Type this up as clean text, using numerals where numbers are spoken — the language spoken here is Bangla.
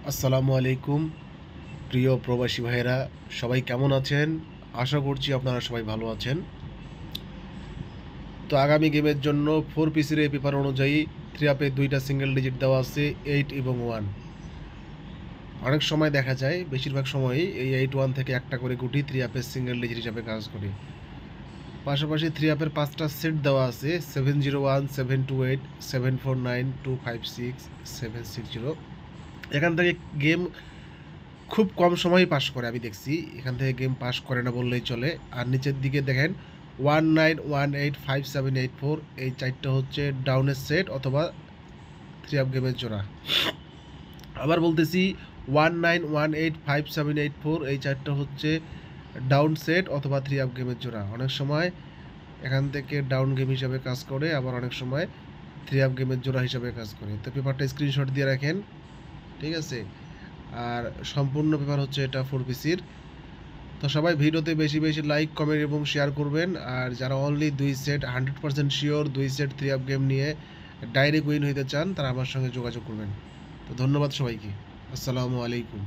আসসালামু আলাইকুম প্রিয় প্রবাসী ভাইয়েরা, সবাই কেমন আছেন? আশা করছি আপনারা সবাই ভালো আছেন। তো আগামী গেমের জন্য 4 পিসের এই পেপার অনুযায়ী 3 আপে 2টা সিঙ্গেল ডিজিট দেওয়া আছে, 8 এবং 1। অনেক সময় দেখা যায়, বেশিরভাগ সময়ই এই 8 1 থেকে একটা করে গুটি 3 আপের সিঙ্গেল ডিজিট হিসাবে কাজ করে। পাশাপাশি 3 আপের 5টা সেট দেওয়া আছে, 701, 728, 749, 256, 760। এখান থেকে গেম খুব কম সময়ই পাস করে, আমি দেখছি। এখান থেকে গেম পাস করে না বললেই চলে। আর নিচের দিকে দেখেন 19185784, এই চারটা হচ্ছে ডাউনের সেট অথবা 3 আপ গেমের জোড়া। আবার বলতেছি 19185784, এই চারটা হচ্ছে ডাউন সেট অথবা 3 আপ গেমের জোড়া। অনেক সময় এখান থেকে ডাউন গেম হিসাবে কাজ করে, আবার অনেক সময় 3 আপ গেমের জোড়া হিসাবে কাজ করে। তো পেপারটা স্ক্রিনশট দিয়ে রাখেন, ঠিক আছে? আর সম্পূর্ণ পেপার হচ্ছে এটা 4 পিসির। তো সবাই ভিডিওতে বেশি বেশি লাইক, কমেন্ট এবং শেয়ার করবেন। আর যারা only 2 set 100% sure 2 set 3 up game নিয়ে ডাইরেক্ট উইন হইতে চান, তারা আমার সঙ্গে যোগাযোগ করবেন। তো ধন্যবাদ সবাইকে। আসসালামু আলাইকুম।